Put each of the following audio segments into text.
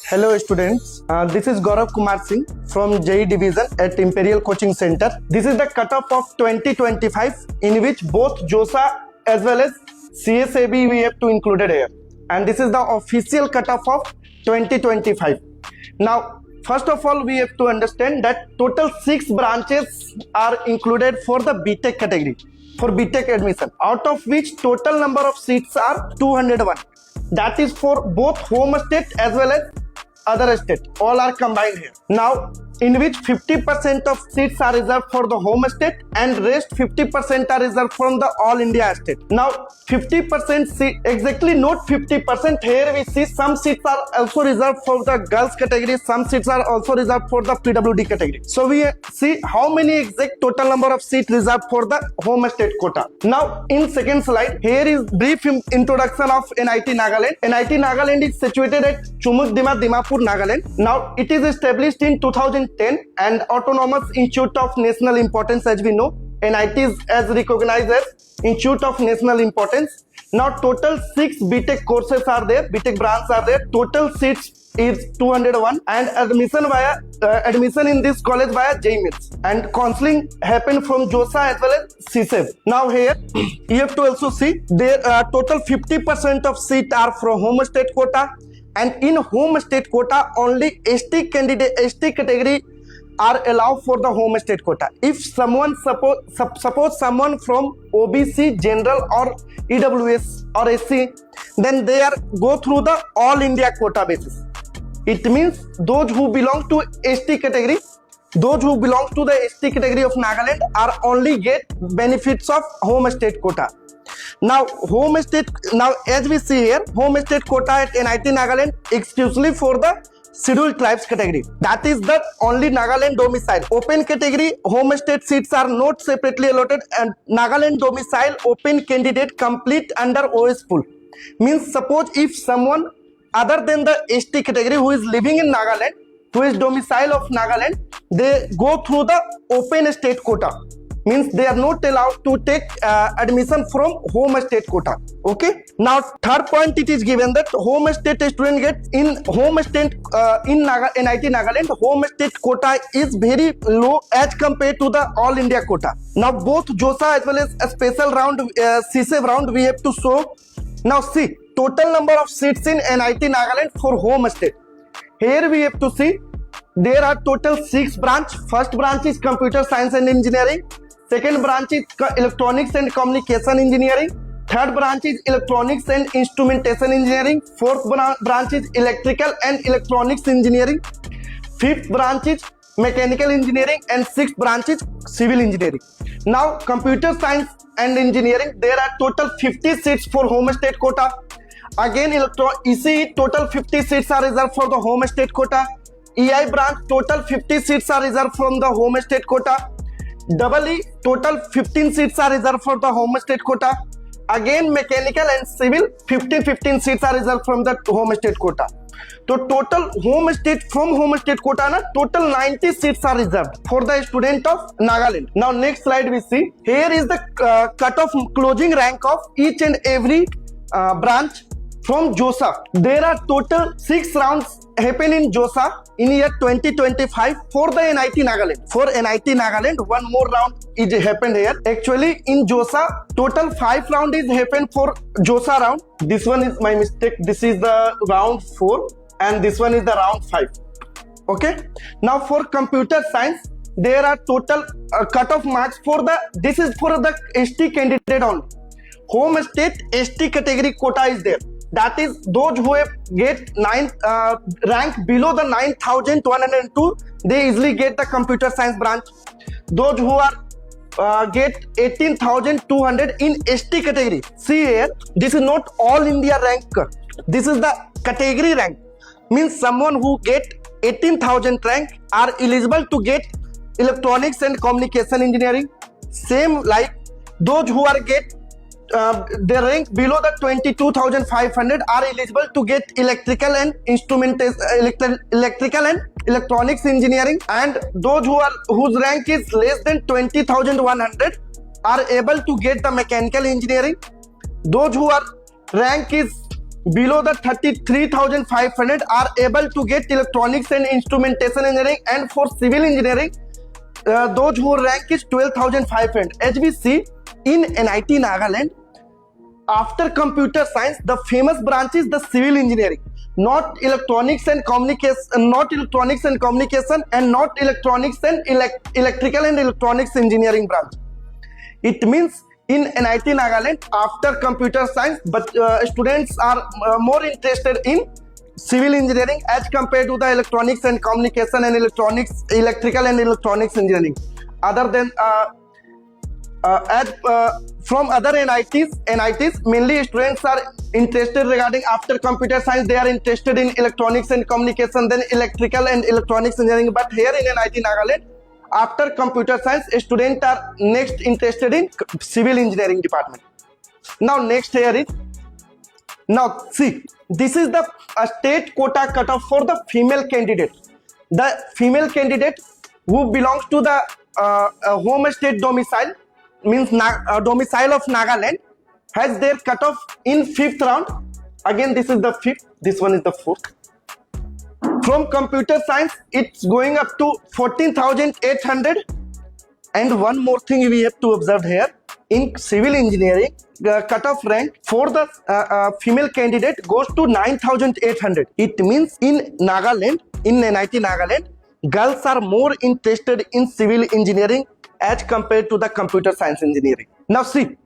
Hello students, this is Gaurav Kumar Singh from JEE Division at Imperial Coaching Center. This is the cutoff of 2025 in which both JOSA as well as CSAB we have to included here, and this is the official cutoff of 2025. Now first of all we have to understand that total 6 branches are included for the BTech category, for BTech admission, out of which total number of seats are 201. That is for both home state as well as other state, all are combined here. Now in which 50% of seats are reserved for the home state and rest 50% are reserved from the all India state. Now 50% seat, exactly not 50%, here we see some seats are also reserved for the girls category, some seats are also reserved for the PWD category. So we see how many exact total number of seats reserved for the home state quota. Now in second slide, here is brief introduction of NIT Nagaland. NIT Nagaland is situated at Chumukdima, Dimapur, Nagaland. Now it is established in 2010 and autonomous institute of national importance. As we know, NIT is as recognized as Institute of National Importance. Now total 6 BTech courses are there, BTech branches are there. Total seats is 201 and admission in this college via JEE Mains, and counseling happen from JOSA as well as CSAB. Now here you have to also see there total 50% of seats are from home state quota, and in home state quota only ST category are allowed for the home state quota. If someone suppose someone from OBC, general or EWS or SC, then they are go through the all India quota basis. It means those who belong to ST category, those who belong to the ST category of Nagaland are only get benefits of home state quota. Now home state, now as we see here, home state quota at NIT Nagaland exclusively for the scheduled tribes category, that is the only Nagaland domicile. Open category home state seats are not separately allotted, and Nagaland domicile open candidate complete under OS pool. Means suppose if someone other than the ST category who is living in Nagaland, who is domicile of Nagaland, they go through the open state quota. Means they are not allowed to take admission from home state quota. Okay. Now third point, it is given that home state student get in home state in NIT Nagaland, home state quota is very low as compared to the all India quota. Now both JOSA as well as a special round CSAB round we have to show. Now see total number of seats in NIT Nagaland for home state. Here we have to see there are total 6 branches. First branch is computer science and engineering. Second branch is electronics and communication engineering. Third branch is electronics and instrumentation engineering. Fourth branch is electrical and electronics engineering. Fifth branch is mechanical engineering, and sixth branch is civil engineering. Now computer science and engineering, there are total 50 seats for home state quota. Again ECE total 50 seats are reserved for the home state quota. EI branch total 50 seats are reserved from the home state quota. EE total 15 seats are reserved for the home state quota. Again mechanical and civil 15 seats are reserved from the home state quota. So total home state quota na total 90 seats are reserved for the student of Nagaland. Now next slide we see, here is the cutoff closing rank of each and every branch from JOSA. There are total 6 rounds happen in JOSA in year 2025 for the NIT Nagaland. For NIT Nagaland, one more round is happened here. Actually in JOSA total 5 round is happened for JOSA round. This one is my mistake. This is the round 4 and this one is the round 5. Okay. Now for computer science, there are total cutoff marks for the, this is for the ST candidate only. Home state ST category quota is there. That is those who have get rank below the 9,102, they easily get the computer science branch. Those who are get 18,200 in ST category. See here, this is not all India rank. This is the category rank. Means someone who get 18,000 rank are eligible to get electronics and communication engineering. Same like those who are get their rank below the 22,500 are eligible to get electrical and electrical and electronics engineering, and those whose rank is less than 20,100 are able to get the mechanical engineering. Those who are rank is below the 33,500 are able to get electronics and instrumentation engineering, and for civil engineering, those who rank is 12,500. As we see in NIT Nagaland, after computer science, the famous branch is the civil engineering, not electronics and communication, and not electronics and electrical and electronics engineering branch. It means in NIT Nagaland, after computer science, but students are more interested in civil engineering as compared to the electronics and communication and electrical and electronics engineering. Other than from other NITs, mainly students are interested regarding after computer science, they are interested in electronics and communication, then electrical and electronics engineering. But here in NIT Nagaland, after computer science, students are next interested in civil engineering department. Now next here is, now see, this is the state quota cutoff for the female candidate. The female candidate who belongs to the home state domicile, means domicile of Nagaland, has their cutoff in 5th round. Again, this is the 5th, this one is the 4th. From computer science, it's going up to 14,800. And one more thing we have to observe here, in civil engineering, the cutoff rank for the female candidate goes to 9,800. It means in Nagaland, in NIT Nagaland, girls are more interested in civil engineering as compared to the computer science engineering. Now see,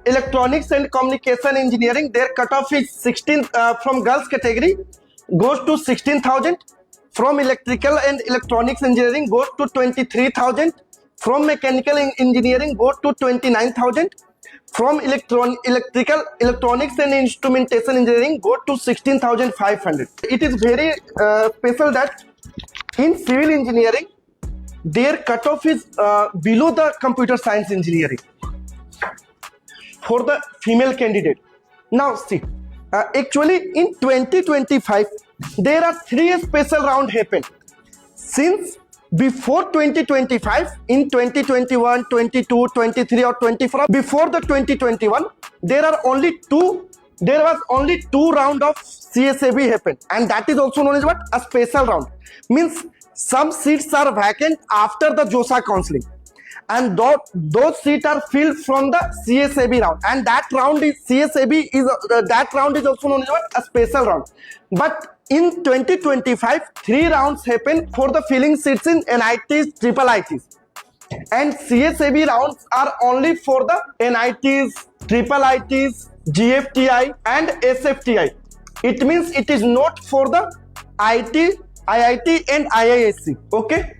electronics and communication engineering, their cutoff is 16 from girls category goes to 16,000. From electrical and electronics engineering goes to 23,000. From mechanical engineering goes to 29,000. From electronics and instrumentation engineering goes to 16,500. It is very special that in civil engineering, their cutoff is below the computer science engineering for the female candidate. Now see, actually in 2025, there are 3 special rounds happened. Since before 2025, in 2021, 22, 23 or 24, before the 2021, there was only 2 rounds of CSAB happened, and that is also known as what? A special round. Means some seats are vacant after the JOSA counseling, and those seats are filled from the CSAB round, and that round is also known as what? A special round. But in 2025, 3 rounds happen for the filling seats in NITs, triple ITs, and CSAB rounds are only for the NITs, triple ITs, GFTI and SFTI. It means it is not for the IT, IIT and IISc. Okay,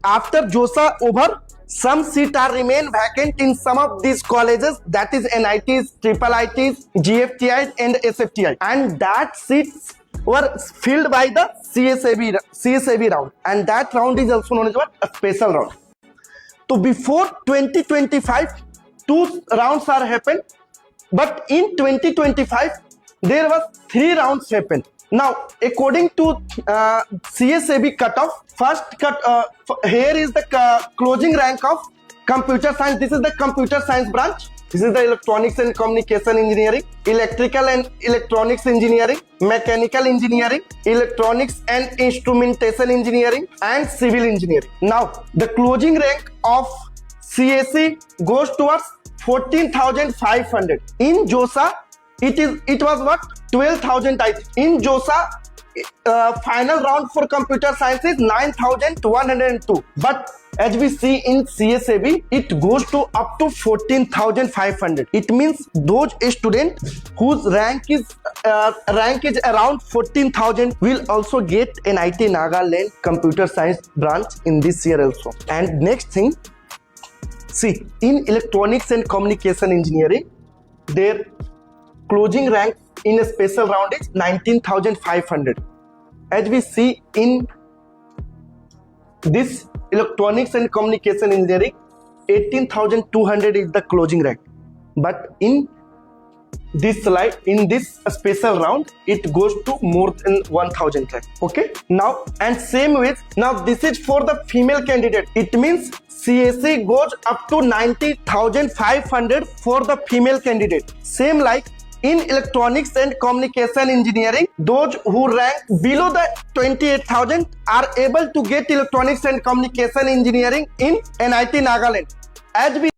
after JOSA over, some seats are remain vacant in some of these colleges, that is NITs, triple ITs, GFTI and SFTI, and that seats were filled by the CSAB round, and that round is also known as what? A special round. So before 2025, 2 rounds are happened, but in 2025 there was 3 rounds happened. Now according to CSAB cutoff, first here is the closing rank of computer science. This is the computer science branch. This is the electronics and communication engineering, electrical and electronics engineering, mechanical engineering, electronics and instrumentation engineering, and civil engineering. Now the closing rank of CSE goes towards 14,500. In JOSA, it was what? 12,000. In JOSA, final round for computer science is 9,102. But as we see in CSAB, it goes to up to 14,500. It means those students whose rank is around 14,000 will also get NIT Nagaland computer science branch in this year also. And next thing, see, in electronics and communication engineering, their closing rank in a special round is 19,500. As we see in this electronics and communication engineering, 18,200 is the closing rank. But in this slide, in this special round, it goes to more than 1,000 rank. Okay. Now, and same with, now this is for the female candidate. It means CSE goes up to 90,500 for the female candidate. Same like in electronics and communication engineering. Those who rank below the 28,000 are able to get electronics and communication engineering in NIT Nagaland. As we